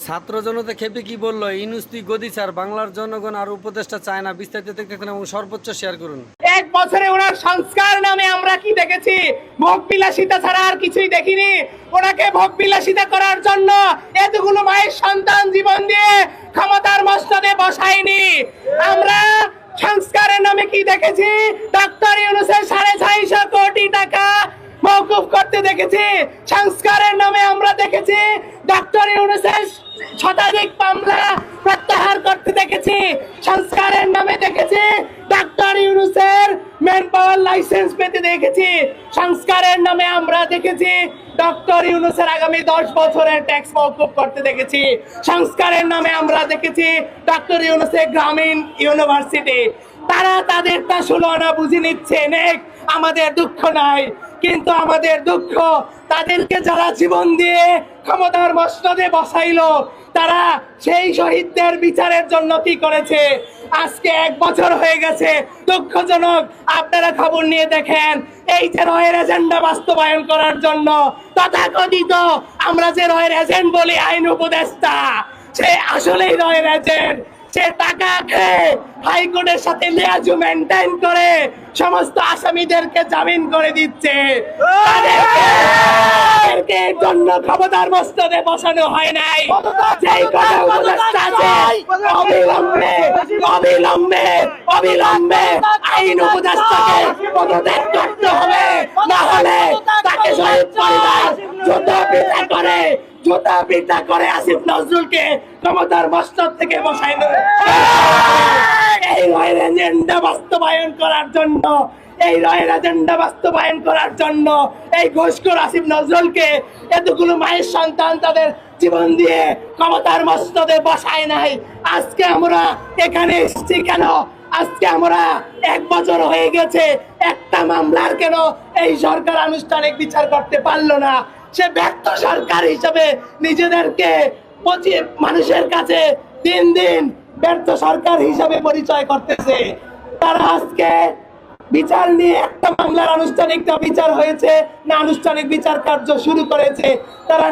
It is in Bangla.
ছাত্র জনতা খেপে কি বললো? ইউনূস তুই গদি ছাড়, বাংলার জনগণ আর উপদেষ্টা চায় না। বিস্তারিত দেখতে এবং সর্বোচ্চ শেয়ার করুন। এক বছরে ওনার সংস্কার নামে আমরা কি দেখেছি? ভোগ বিলাসিতা ছাড়া আর কিছুই দেখিনি। ওনাকে ভোগ বিলাসিতা করার জন্য এতগুলো মায়ের সন্তান জীবন দিয়ে ক্ষমতার মস্তদে বসায়নি। আমরা সংস্কারের নামে কি দেখেছি? ডক্টর ইউনূসের 650 কোটি টাকা মওকুফ করতে দেখেছি। সংস্কারের নামে আমরা দেখেছি ডক্টর ইউনূসের শতাধিক মামলা প্রত্যাহার করতে দেখেছি। সংস্কারের নামে দেখেছি ডক্টর ইউনূসের ম্যান পাওয়ার লাইসেন্স পেতে দেখেছি। সংস্কারের নামে আমরা দেখেছি ডক্টর ইউনূসের আগামী 10 বছরের ট্যাক্স মওকুফ করতে দেখেছি। সংস্কারের নামে আমরা দেখেছি ডক্টর ইউনূসের গ্রামীণ ইউনিভার্সিটি। তারা তাদেরটা 16 আনা বুঝে নিচ্ছে। নেক, আমাদের দুঃখ নাই, কিন্তু আমাদের দুঃখ তাদেরকে যারা জীবন দিয়ে ক্ষমতার মসনদে বসাইলো, তারা সেই শহীদদের বিচারের জন্য কি করেছে? আজকে 1 বছর হয়ে গেছে। দুঃখজনক, আপনারা খবর নিয়ে দেখেন, এই যে রয়ের এজেন্ডা বাস্তবায়ন করার জন্য তথাকথিত আমরা যে রয়ের এজেন্ট বলি আইন উপদেষ্টা, সে আসলেই রয়ের এজেন্ট। সে টাকা খেয়ে হাইকোর্টের সাথে লিয়াজু মেনটেন করে সমস্ত আসামিদেরকে জামিন করে দিচ্ছে। তাদেরকে জন্য ক্ষমতার মস্তদে বসানো হয় নাই। যেই কথা উপদেষ্টা আছে, অবিলম্বে আইন উপদেষ্টাকে পদত্যাগ করতে হবে, না হলে তাকে শহীদ পরিবার জুতা পিটা করে আসিফ নজরুলকে ক্ষমতার মস্তদ থেকে বসাইলো। এই রয়ের এজেন্ডা বাস্তবায়ন করার জন্য এই ঘুষখোর আসিফ নজরুলকে এতগুলো মায়ের সন্তান তাদের জীবন দিয়ে ক্ষমতার মস্তদে বসায় নাই। আজকে আমরা এখানে এসেছি কেন? আজকে আমরা 1 বছর হয়ে গেছে, একটা মামলার কেন এই সরকার আনুষ্ঠানিক বিচার করতে পারলো না? সে ব্যর্থ সরকার হিসেবে নিজেদেরকে মানুষের কাছে দিন দিন ব্যর্থ সরকার হিসাবে পরিচয় করতেছে। তারা আজকে বিচার নিয়ে একটা মামলার আনুষ্ঠানিক বিচার হয়েছে না, আনুষ্ঠানিক বিচার কার্য শুরু করেছে। তারা